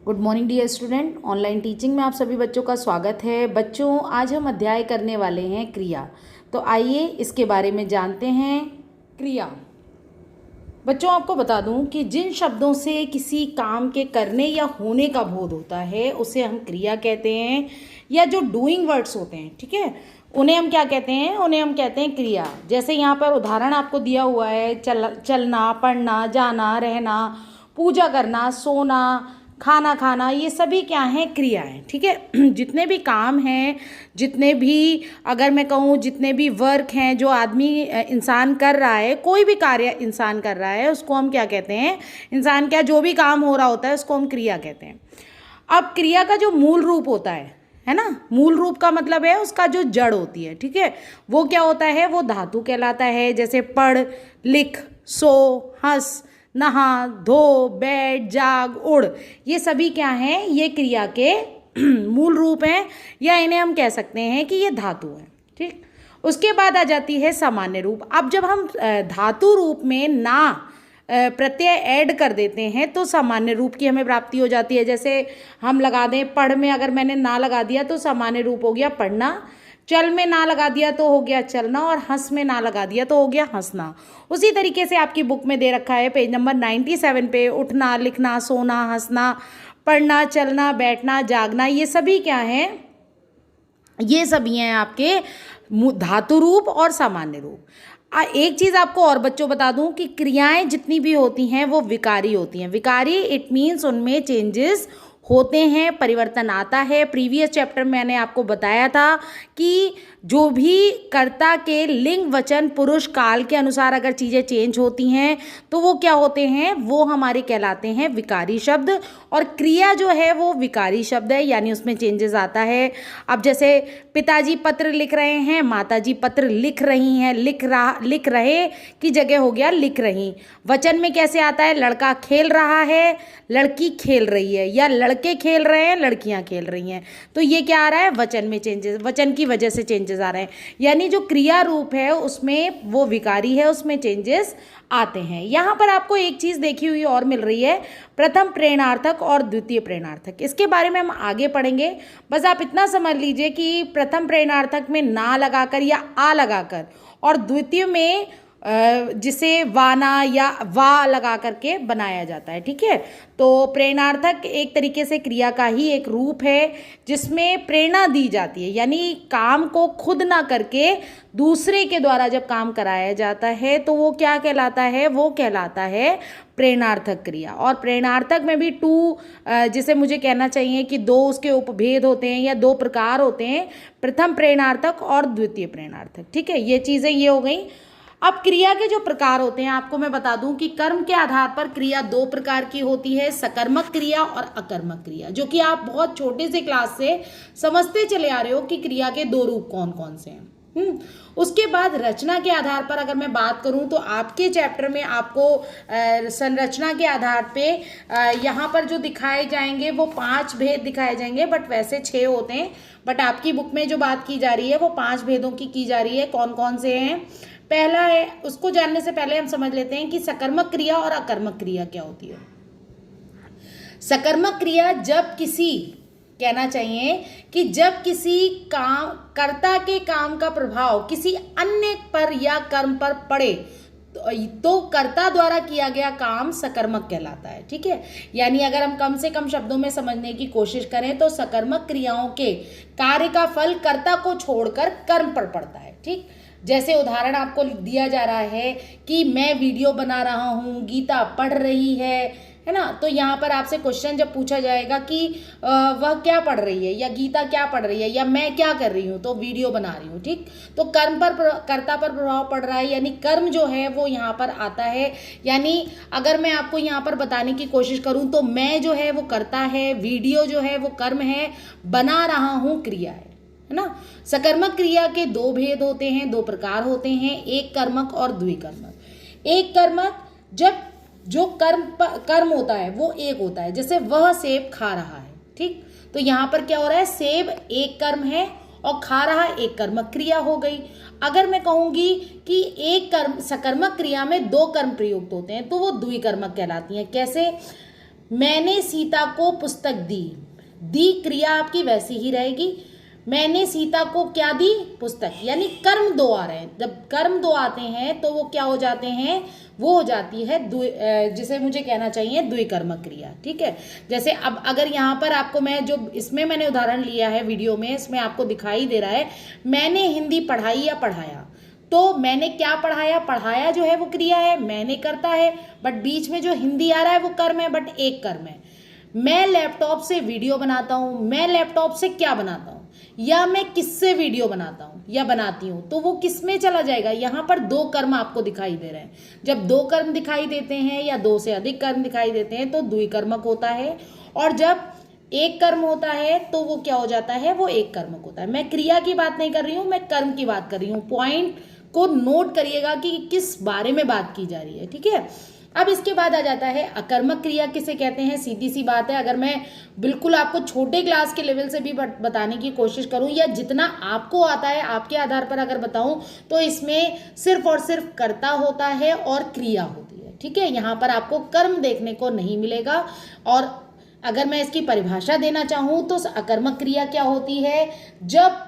Good morning dear student. Online teaching में आप सभी बच्चों का स्वागत है। बच्चों, आज हम अध्याय करने वाले हैं क्रिया। तो आइए इसके बारे में जानते हैं। क्रिया। बच्चों, आपको बता दूं कि जिन शब्दों से किसी काम के करने या होने का बोध होता है उसे हम क्रिया कहते हैं, या जो डूइंग वर्ड्स होते हैं, ठीक है, उन्हें हम क्या कहते हैं? उन्हें हम कहते हैं क्रिया। जैसे यहाँ पर उदाहरण आपको दिया हुआ है, चलना, पढ़ना, जाना, रहना, पूजा करना, सोना, खाना खाना, ये सभी क्या हैं? क्रिया हैं। ठीक है। जितने भी काम हैं, जितने भी, अगर मैं कहूँ जितने भी वर्क हैं जो आदमी इंसान कर रहा है, कोई भी कार्य इंसान कर रहा है, उसको हम क्या कहते हैं? इंसान क्या, जो भी काम हो रहा होता है उसको हम क्रिया कहते हैं। अब क्रिया का जो मूल रूप होता है ना, मूल रूप का मतलब है उसका जो जड़ होती है, ठीक है, वो क्या होता है? वो धातु कहलाता है। जैसे पढ़, लिख, सो, हंस, नहा, धो, बैठ, जाग, उड़, ये सभी क्या हैं? ये क्रिया के मूल रूप हैं, या इन्हें हम कह सकते हैं कि ये धातु हैं। ठीक। उसके बाद आ जाती है सामान्य रूप। अब जब हम धातु रूप में ना प्रत्यय ऐड कर देते हैं तो सामान्य रूप की हमें प्राप्ति हो जाती है। जैसे हम लगा दें, पढ़ में अगर मैंने ना लगा दिया तो सामान्य रूप हो गया पढ़ना, चल में ना लगा दिया तो हो गया चलना, और हंस में ना लगा दिया तो हो गया हंसना। उसी तरीके से आपकी बुक में दे रखा है पेज नंबर 97 पे, उठना, लिखना, सोना, हंसना, पढ़ना, चलना, बैठना, जागना, ये सभी क्या हैं? ये सभी हैं आपके धातु रूप और सामान्य रूप। एक चीज़ आपको और बच्चों बता दूं कि क्रियाएं जितनी भी होती हैं वो विकारी होती हैं। विकारी इट मीन्स उनमें चेंजेस होते हैं, परिवर्तन आता है। प्रीवियस चैप्टर में मैंने आपको बताया था कि जो भी कर्ता के लिंग, वचन, पुरुष, काल के अनुसार अगर चीज़ें चेंज होती हैं तो वो क्या होते हैं? वो हमारे कहलाते हैं विकारी शब्द। और क्रिया जो है वो विकारी शब्द है, यानी उसमें चेंजेस आता है। अब जैसे पिताजी पत्र लिख रहे हैं, माताजी पत्र लिख रही हैं, लिख रहे की जगह हो गया लिख रही। वचन में कैसे आता है? लड़का खेल रहा है, लड़की खेल रही है, या लड़के खेल रहे हैं, लड़कियां खेल रही हैं। तो ये क्या आ रहा है? वचन में चेंजेस, वचन की वजह से चेंजेस आ रहे हैं। यानी जो क्रिया रूप है उसमें वो विकारी है, उसमें चेंजेस आते हैं। यहाँ पर आपको एक चीज़ देखी हुई और मिल रही है, प्रथम प्रेरणार्थक और द्वितीय प्रेरणार्थक। इसके बारे में हम आगे पढ़ेंगे। बस आप इतना समझ लीजिए कि प्रथम प्रेरणार्थक में ना लगाकर या आ लगाकर, और द्वितीय में जिसे वाना या वा लगा करके बनाया जाता है। ठीक है। तो प्रेरणार्थक एक तरीके से क्रिया का ही एक रूप है जिसमें प्रेरणा दी जाती है, यानी काम को खुद ना करके दूसरे के द्वारा जब काम कराया जाता है तो वो क्या कहलाता है? वो कहलाता है प्रेरणार्थक क्रिया। और प्रेरणार्थक में भी जिसे मुझे कहना चाहिए कि दो उसके उपभेद होते हैं या दो प्रकार होते हैं, प्रथम प्रेरणार्थक और द्वितीय प्रेरणार्थक। ठीक है, ये चीज़ें ये हो गई। अब क्रिया के जो प्रकार होते हैं आपको मैं बता दूं कि कर्म के आधार पर क्रिया दो प्रकार की होती है, सकर्मक क्रिया और अकर्मक क्रिया, जो कि आप बहुत छोटे से क्लास से समझते चले आ रहे हो कि क्रिया के दो रूप कौन कौन से हैं। उसके बाद रचना के आधार पर अगर मैं बात करूं तो आपके चैप्टर में आपको संरचना के आधार पे यहाँ पर जो दिखाए जाएंगे वो 5 भेद दिखाए जाएंगे, बट वैसे 6 होते हैं। बट आपकी बुक में जो बात की जा रही है वो 5 भेदों की जा रही है। कौन कौन से हैं? पहला है, उसको जानने से पहले हम समझ लेते हैं कि सकर्मक क्रिया और अकर्मक क्रिया क्या होती है। सकर्मक क्रिया जब किसी, कहना चाहिए कि जब किसी काम, कर्ता के काम का प्रभाव किसी अन्य पर या कर्म पर पड़े तो कर्ता द्वारा किया गया काम सकर्मक कहलाता है। ठीक है। यानी अगर हम कम से कम शब्दों में समझने की कोशिश करें तो सकर्मक क्रियाओं के कार्य का फल कर्ता को छोड़कर कर्म पर पड़ता है। ठीक। जैसे उदाहरण आपको दिया जा रहा है कि मैं वीडियो बना रहा हूँ, गीता पढ़ रही है ना। तो यहाँ पर आपसे क्वेश्चन जब पूछा जाएगा कि वह क्या पढ़ रही है, या गीता क्या पढ़ रही है, या मैं क्या कर रही हूँ, तो वीडियो बना रही हूँ। ठीक। तो कर्म पर, कर्ता पर प्रभाव पड़ रहा है, यानी कर्म जो है वो यहाँ पर आता है। यानी अगर मैं आपको यहाँ पर बताने की कोशिश करूँ तो मैं जो है वो कर्ता है, वीडियो जो है वो कर्म है, बना रहा हूँ क्रिया है ना। सकर्मक क्रिया के दो भेद होते हैं, दो प्रकार होते हैं, एक कर्मक और द्विकर्मक। एक कर्मक, जब जो कर्म होता है वो एक होता है, जैसे वह सेब खा रहा है। ठीक। तो यहाँ पर क्या हो रहा है? सेब एक कर्म है और खा रहा एक कर्मक क्रिया हो गई। अगर मैं कहूँगी कि एक कर्म, सकर्मक क्रिया में दो कर्म प्रयुक्त होते हैं तो वो द्विकर्मक कहलाती हैं। कैसे? मैंने सीता को पुस्तक दी, दी क्रिया आपकी वैसी ही रहेगी। मैंने सीता को क्या दी, पुस्तक, यानी कर्म दो आ रहे हैं। जब कर्म दो आते हैं तो वो क्या हो जाते हैं, वो हो जाती है जिसे मुझे कहना चाहिए द्विकर्मक क्रिया। ठीक है, जैसे अब अगर यहाँ पर आपको मैं जो इसमें मैंने उदाहरण लिया है वीडियो में, इसमें आपको दिखाई दे रहा है मैंने हिंदी पढ़ाई या पढ़ाया, तो मैंने क्या पढ़ाया, पढ़ाया जो है वो क्रिया है, मैंने करता है, बट बीच में जो हिंदी आ रहा है वो कर्म है, बट एक कर्म है। मैं लैपटॉप से वीडियो बनाता हूँ, मैं लैपटॉप से क्या बनाता हूँ, या मैं किससे वीडियो बनाता हूँ या बनाती हूँ, तो वो किस में चला जाएगा, यहाँ पर दो कर्म आपको दिखाई दे रहे हैं। जब दो कर्म दिखाई देते हैं या दो से अधिक कर्म दिखाई देते हैं तो द्विकर्मक होता है, और जब एक कर्म होता है तो वो क्या हो जाता है, वो एक कर्मक होता है। मैं क्रिया की बात नहीं कर रही हूँ, मैं कर्म की बात कर रही हूँ। पॉइंट को नोट करिएगा कि किस बारे में बात की जा रही है। ठीक है, अब इसके बाद आ जाता है अकर्मक क्रिया किसे कहते हैं। सीधी सी बात है, अगर मैं बिल्कुल आपको छोटे क्लास के लेवल से भी बताने की कोशिश करूं या जितना आपको आता है आपके आधार पर अगर बताऊं, तो इसमें सिर्फ और सिर्फ कर्ता होता है और क्रिया होती है। ठीक है, यहाँ पर आपको कर्म देखने को नहीं मिलेगा। और अगर मैं इसकी परिभाषा देना चाहूं तो अकर्मक क्रिया क्या होती है, जब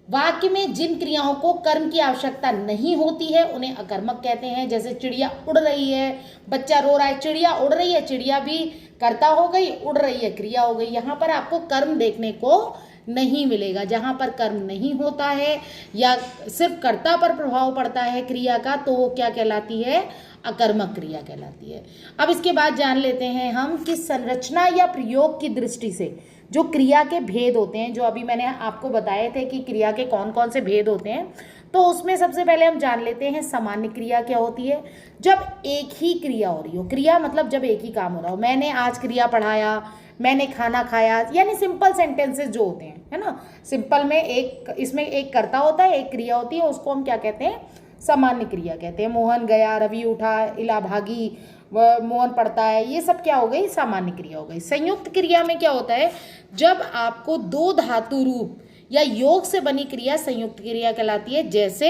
वाक्य में जिन क्रियाओं को कर्म की आवश्यकता नहीं होती है उन्हें अकर्मक कहते हैं। जैसे चिड़िया उड़ रही है, बच्चा रो रहा है, चिड़िया उड़ रही है, चिड़िया भी कर्ता हो गई, उड़ रही है क्रिया हो गई। यहाँ पर आपको कर्म देखने को नहीं मिलेगा। जहाँ पर कर्म नहीं होता है या सिर्फ कर्ता पर प्रभाव पड़ता है क्रिया का, तो वो क्या कहलाती है, अकर्मक क्रिया कहलाती है। अब इसके बाद जान लेते हैं हम कि संरचना या प्रयोग की दृष्टि से जो क्रिया के भेद होते हैं, जो अभी मैंने आपको बताए थे कि क्रिया के कौन कौन से भेद होते हैं, तो उसमें सबसे पहले हम जान लेते हैं सामान्य क्रिया क्या होती है। जब एक ही क्रिया हो रही हो, क्रिया मतलब जब एक ही काम हो रहा हो, मैंने आज क्रिया पढ़ाया, मैंने खाना खाया, यानी सिंपल सेंटेंसेस जो होते हैं, है ना, सिंपल में एक इसमें एक कर्ता होता है, एक क्रिया होती है, उसको हम क्या कहते हैं, सामान्य क्रिया कहते हैं। मोहन गया, रवि उठा, इला भागी, मोहन पढ़ता है, ये सब क्या हो गई, सामान्य क्रिया हो गई। संयुक्त क्रिया में क्या होता है, जब आपको दो धातु रूप या योग से बनी क्रिया संयुक्त क्रिया कहलाती है। जैसे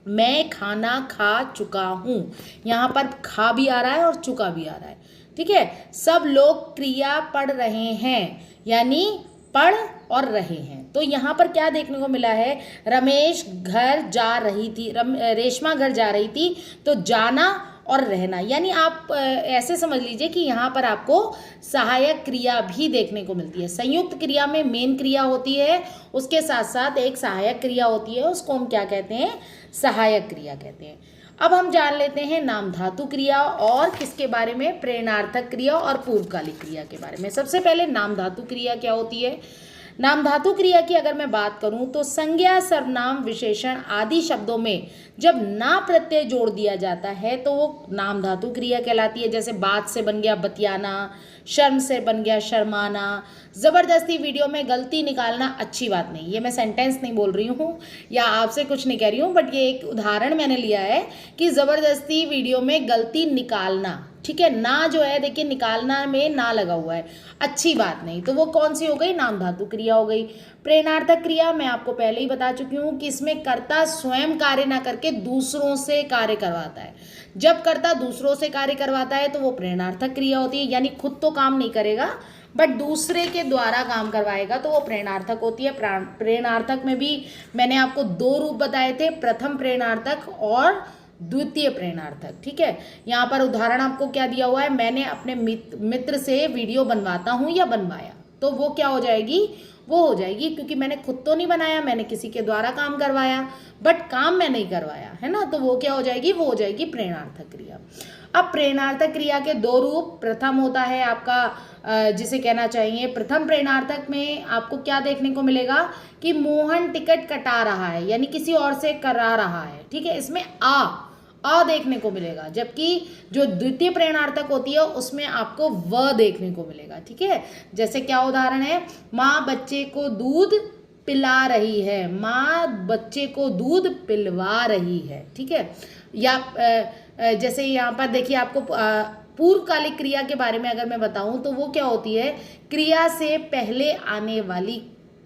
मैं खाना खा चुका हूँ, यहाँ पर खा भी आ रहा है और चुका भी आ रहा है। ठीक है, सब लोग क्रिया पढ़ रहे हैं, यानी पढ़ और रहे हैं। तो यहाँ पर क्या देखने को मिला है, रमेश घर जा रही थी, रेशमा घर जा रही थी, तो जाना और रहना, यानी आप ऐसे समझ लीजिए कि यहाँ पर आपको सहायक क्रिया भी देखने को मिलती है। संयुक्त क्रिया में मेन क्रिया होती है, उसके साथ साथ एक सहायक क्रिया होती है, उसको हम क्या कहते हैं, सहायक क्रिया कहते हैं। अब हम जान लेते हैं नाम धातु क्रिया और किसके बारे में, प्रेरणार्थक क्रिया और पूर्वकालिक क्रिया के बारे में। सबसे पहले नाम धातु क्रिया क्या होती है। नाम धातु क्रिया की अगर मैं बात करूं तो संज्ञा, सर्वनाम, विशेषण आदि शब्दों में जब ना प्रत्यय जोड़ दिया जाता है तो वो नाम धातु क्रिया कहलाती है। जैसे बात से बन गया बतियाना, शर्म से बन गया शर्माना, ज़बरदस्ती वीडियो में गलती निकालना अच्छी बात नहीं। ये मैं सेंटेंस नहीं बोल रही हूँ या आपसे कुछ नहीं कह रही हूँ, बट ये एक उदाहरण मैंने लिया है कि ज़बरदस्ती वीडियो में गलती निकालना, ठीक है, ना जो है देखिए निकालना में ना लगा हुआ है, अच्छी बात नहीं, तो वो कौन सी हो गई, नाम धातु क्रिया हो गई। प्रेरणार्थक क्रिया मैं आपको पहले ही बता चुकी हूँ कि इसमें कर्ता स्वयं कार्य ना करके दूसरों से कार्य करवाता है। जब कर्ता दूसरों से कार्य करवाता है तो वो प्रेरणार्थक क्रिया होती है, यानी खुद तो काम नहीं करेगा बट दूसरे के द्वारा काम करवाएगा, तो वो प्रेरणार्थक होती है। प्रेरणार्थक में भी मैंने आपको दो रूप बताए थे, प्रथम प्रेरणार्थक और द्वितीय प्रेरणार्थक। ठीक है, यहाँ पर उदाहरण आपको क्या दिया हुआ है, मैंने अपने मित्र से वीडियो बनवाता हूँ या बनवाया, तो वो क्या हो जाएगी, वो हो जाएगी, क्योंकि मैंने खुद तो नहीं बनाया, मैंने किसी के द्वारा काम करवाया, बट काम मैं नहीं करवाया, है ना, तो वो क्या हो जाएगी, वो हो जाएगी प्रेरणार्थक क्रिया। अब प्रेरणार्थक क्रिया के दो रूप, प्रथम होता है आपका जिसे कहना चाहिए प्रथम प्रेरणार्थक में आपको क्या देखने को मिलेगा कि मोहन टिकट कटा रहा है, यानी किसी और से करा रहा है। ठीक है, इसमें आ देखने को मिलेगा, जबकि जो द्वितीय प्रेरणार्थक होती है उसमें आपको व देखने को मिलेगा। ठीक है, जैसे क्या उदाहरण है, माँ बच्चे को दूध पिला रही है, माँ बच्चे को दूध पिलवा रही है। ठीक है, या जैसे यहाँ पर देखिए आपको पूर्वकालिक क्रिया के बारे में अगर मैं बताऊं तो वो क्या होती है, क्रिया से पहले आने वाली,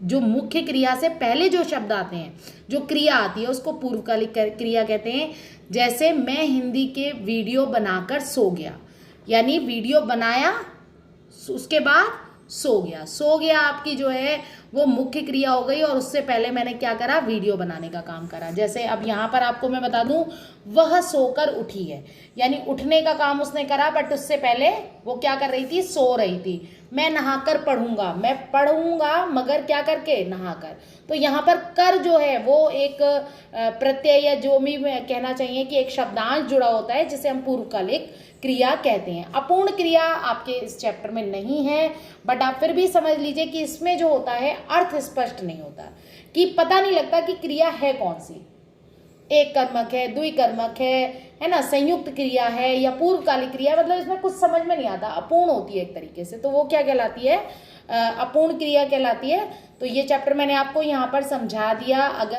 जो मुख्य क्रिया से पहले जो शब्द आते हैं, जो क्रिया आती है उसको पूर्वकालिक क्रिया कहते हैं। जैसे मैं हिंदी के वीडियो बनाकर सो गया, यानी वीडियो बनाया, उसके बाद सो गया। सो गया आपकी जो है वो मुख्य क्रिया हो गई, और उससे पहले मैंने क्या करा, वीडियो बनाने का काम करा। जैसे अब यहाँ पर आपको मैं बता दूं, वह सोकर उठी है, यानी उठने का काम उसने करा, बट उससे पहले वो क्या कर रही थी, सो रही थी। मैं नहाकर पढ़ूंगा, मैं पढ़ूंगा मगर क्या करके, नहाकर। तो यहाँ पर कर जो है वो एक प्रत्यय या जो भी कहना चाहिए कि एक शब्दांश जुड़ा होता है, जिसे हम पूर्वकालिक क्रिया कहते हैं। अपूर्ण क्रिया आपके इस चैप्टर में नहीं है, बट आप फिर भी समझ लीजिए कि इसमें जो होता है अर्थ स्पष्ट नहीं होता, कि पता नहीं लगता कि क्रिया है कौन सी, एक कर्मक है, द्विकर्मक है ना, संयुक्त क्रिया है या पूर्वकालिक क्रिया, मतलब इसमें कुछ समझ में नहीं आता, अपूर्ण होती है एक तरीके से। तो वो क्या कहलाती है, अपूर्ण क्रिया कहलाती है। तो ये चैप्टर मैंने आपको यहाँ पर समझा दिया। अगर